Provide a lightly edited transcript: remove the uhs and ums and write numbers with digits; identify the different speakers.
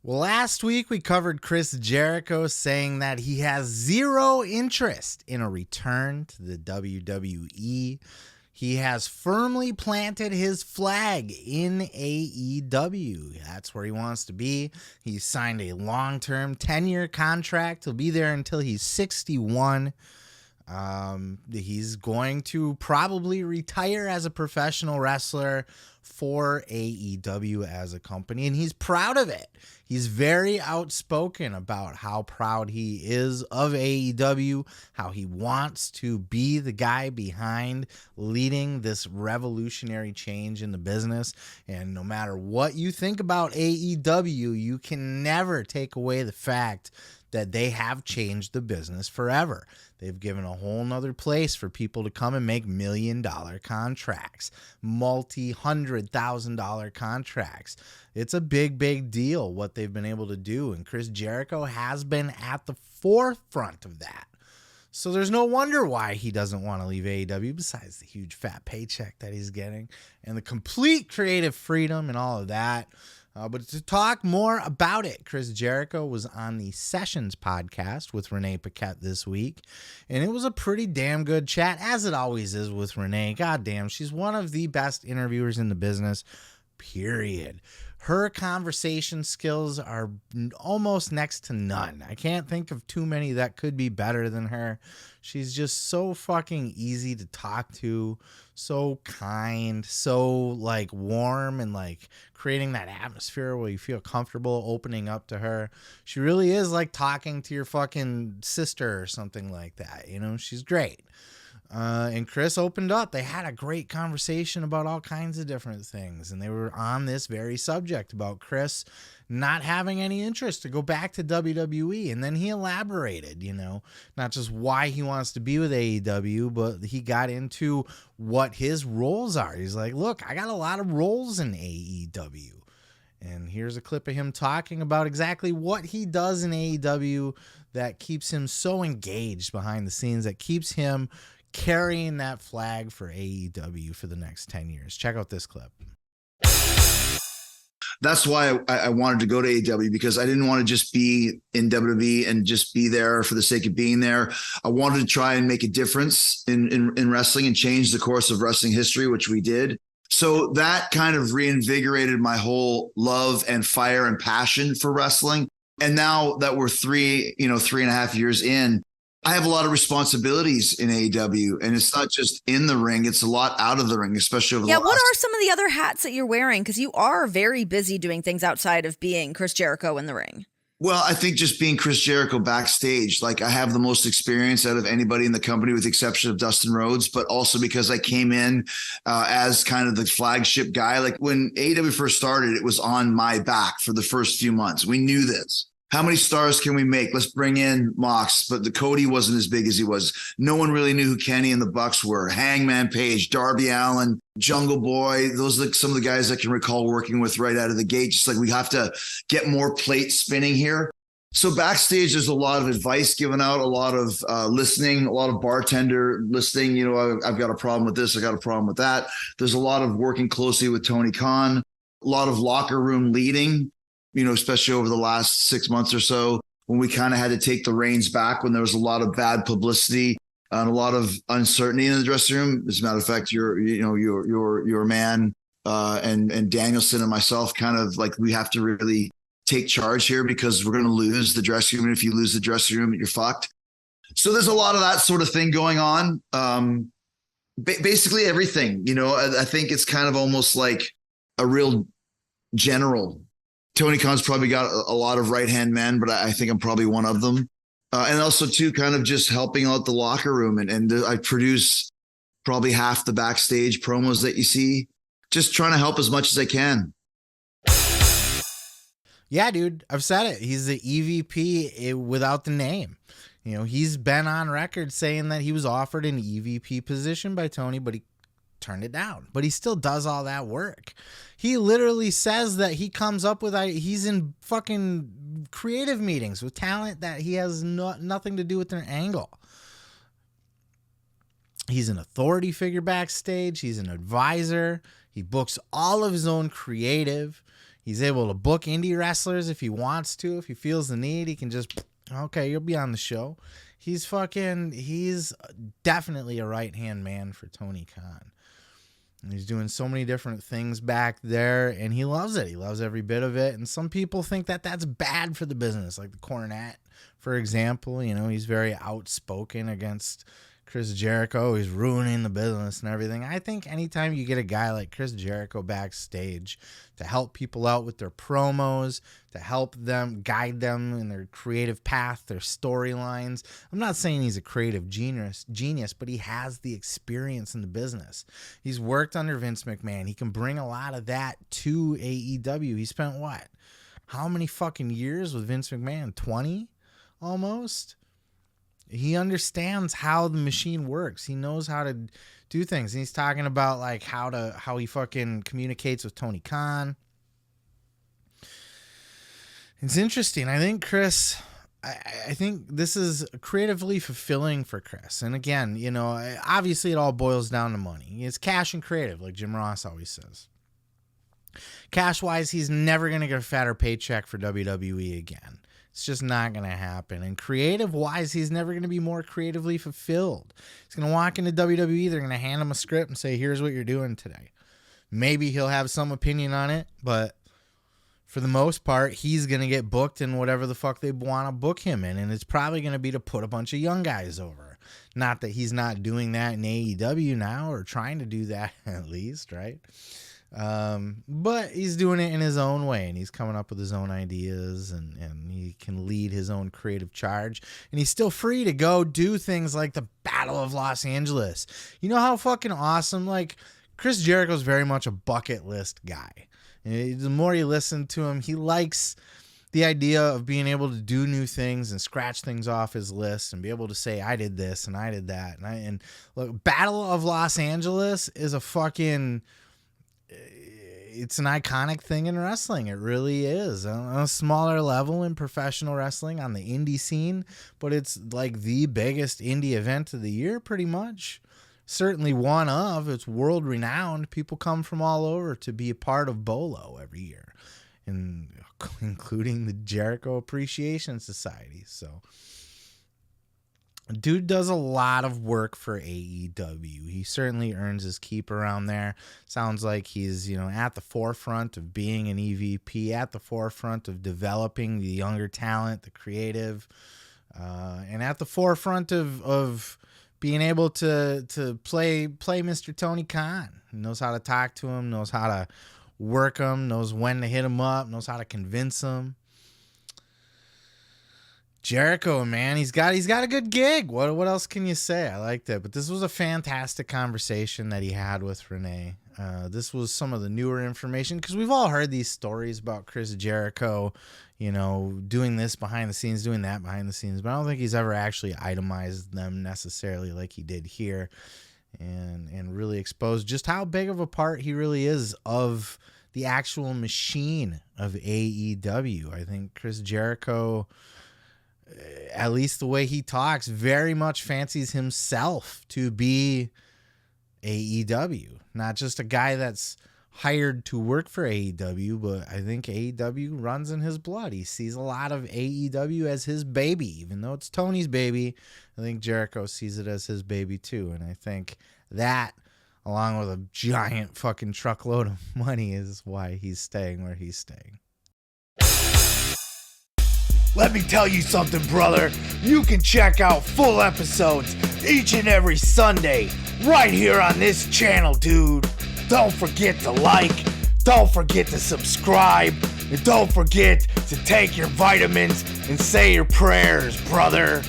Speaker 1: Well, last week we covered Chris Jericho saying that he has zero interest in a return to the WWE. He has firmly planted his flag in AEW. That's where he wants to be. He's signed a long-term 10-year contract. He'll be there until he's 61. He's going to probably retire as a professional wrestler for AEW as a company, and he's proud of it. He's very outspoken about how proud he is of AEW, how he wants to be the guy behind leading this revolutionary change in the business. And no matter what you think about AEW, you can never take away the fact that they have changed the business forever. They've given a whole nother place for people to come and make $1 million contracts, multi-$100,000 contracts. It's a big, big deal what they've been able to do. And Chris Jericho has been at the forefront of that. So there's no wonder why he doesn't want to leave AEW, besides the huge fat paycheck that he's getting and the complete creative freedom and all of that. But to talk more about it, Chris Jericho was on the Sessions podcast with Renee Paquette this week, and it was a pretty damn good chat, as it always is with Renee. God damn, she's one of the best interviewers in the business, period. Her conversation skills are almost next to none. I can't think of too many that could be better than her. She's just so fucking easy to talk to, so kind, so like warm, and like creating that atmosphere where you feel comfortable opening up to her. She really is like talking to your fucking sister or something like that. You know, she's great. And Chris opened up. They had a great conversation about all kinds of different things. And they were on this very subject about Chris not having any interest to go back to WWE. And then he elaborated, you know, not just why he wants to be with AEW, but he got into what his roles are. He's like, look, I got a lot of roles in AEW. And here's a clip of him talking about exactly what he does in AEW that keeps him so engaged behind the scenes, that keeps him carrying that flag for AEW for the next 10 years. Check out this clip.
Speaker 2: That's why I wanted to go to AEW, because I didn't want to just be in WWE and just be there for the sake of being there. I wanted to try and make a difference in wrestling and change the course of wrestling history, which we did. So that kind of reinvigorated my whole love and fire and passion for wrestling. And now that we're 3.5 years in, I have a lot of responsibilities in AEW, and it's not just in the ring, it's a lot out of the ring, especially over the last...
Speaker 3: What are some of the other hats that you're wearing? Because you are very busy doing things outside of being Chris Jericho in the ring.
Speaker 2: Well, I think just being Chris Jericho backstage, like I have the most experience out of anybody in the company with the exception of Dustin Rhodes, but also because I came in as kind of the flagship guy. Like when AEW first started, it was on my back for the first few months. We knew this. How many stars can we make? Let's bring in Mox. But the Cody wasn't as big as he was. No one really knew who Kenny and the Bucks were. Hangman Page, Darby Allin, Jungle Boy. Those are some of the guys I can recall working with right out of the gate. Just like we have to get more plates spinning here. So backstage, there's a lot of advice given out, a lot of listening, a lot of bartender listening. You know, I've got a problem with this. I got a problem with that. There's a lot of working closely with Tony Khan, a lot of locker room leading. You know, especially over the last 6 months or so, when we kind of had to take the reins back, when there was a lot of bad publicity and a lot of uncertainty in the dressing room. As a matter of fact, your man and Danielson and myself kind of like, we have to really take charge here because we're going to lose the dressing room. And if you lose the dressing room, you're fucked. So there's a lot of that sort of thing going on. Basically everything, you know, I think it's kind of almost like a real general. Tony Khan's probably got a lot of right-hand men, but I think I'm probably one of them. And also, too, kind of just helping out the locker room. And I produce probably half the backstage promos that you see, just trying to help as much as I can.
Speaker 1: Yeah, dude, I've said it. He's the EVP without the name. You know, he's been on record saying that he was offered an EVP position by Tony, but he turned it down. But he still does all that work. He literally says that he comes up with, he's in fucking creative meetings with talent that he has nothing to do with their angle. He's an authority figure backstage. He's an advisor. He books all of his own creative. He's able to book indie wrestlers if he wants to. If he feels the need, he can just, okay, you'll be on the show. He's definitely a right-hand man for Tony Khan. And he's doing so many different things back there, and he loves it. He loves every bit of it. And some people think that that's bad for the business, like the Cornette, for example. You know, he's very outspoken against Chris Jericho. He's ruining the business and everything. I think anytime you get a guy like Chris Jericho backstage to help people out with their promos, to help them, guide them in their creative path, their storylines. I'm not saying he's a creative genius, but he has the experience in the business. He's worked under Vince McMahon. He can bring a lot of that to AEW. He spent what? How many fucking years with Vince McMahon? 20 almost? He understands how the machine works. He knows how to do things. And he's talking about like how he fucking communicates with Tony Khan. It's interesting. I think Chris, I think this is creatively fulfilling for Chris. And again, you know, obviously it all boils down to money. It's cash and creative, like Jim Ross always says. Cash-wise, he's never going to get a fatter paycheck for WWE again. It's just not going to happen. And creative-wise, he's never going to be more creatively fulfilled. He's going to walk into WWE. They're going to hand him a script and say, here's what you're doing today. Maybe he'll have some opinion on it, but for the most part, he's going to get booked in whatever the fuck they want to book him in. And it's probably going to be to put a bunch of young guys over. Not that he's not doing that in AEW now, or trying to do that at least, right? But he's doing it in his own way, and he's coming up with his own ideas, and he can lead his own creative charge, and he's still free to go do things like the Battle of Los Angeles. You know how fucking awesome, like, Chris Jericho's very much a bucket list guy. And the more you listen to him, he likes the idea of being able to do new things and scratch things off his list and be able to say, I did this and I did that. And look, Battle of Los Angeles is a fucking... It's an iconic thing in wrestling. It really is. On a smaller level in professional wrestling, on the indie scene, but it's like the biggest indie event of the year, pretty much. Certainly one of. It's world renowned. People come from all over to be a part of BOLO every year, and including the Jericho Appreciation Society. So dude does a lot of work for AEW. He certainly earns his keep around there. Sounds like he's, you know, at the forefront of being an EVP, at the forefront of developing the younger talent, the creative, and at the forefront of being able to play Mr. Tony Khan. He knows how to talk to him, knows how to work him, knows when to hit him up, knows how to convince him. Jericho, man, he's got a good gig. What else can you say? I liked it. But this was a fantastic conversation that he had with Renee. This was some of the newer information, because we've all heard these stories about Chris Jericho, you know, doing this behind the scenes, doing that behind the scenes. But I don't think he's ever actually itemized them necessarily like he did here, and really exposed just how big of a part he really is of the actual machine of AEW. I think Chris Jericho, at least the way he talks, very much fancies himself to be AEW. Not just a guy that's hired to work for AEW, but I think AEW runs in his blood. He sees a lot of AEW as his baby. Even though it's Tony's baby, I think Jericho sees it as his baby too. And I think that, along with a giant fucking truckload of money, is why he's staying where he's staying.
Speaker 4: Let me tell you something, brother. You can check out full episodes each and every Sunday right here on this channel, dude. Don't forget to like, don't forget to subscribe, and don't forget to take your vitamins and say your prayers, brother.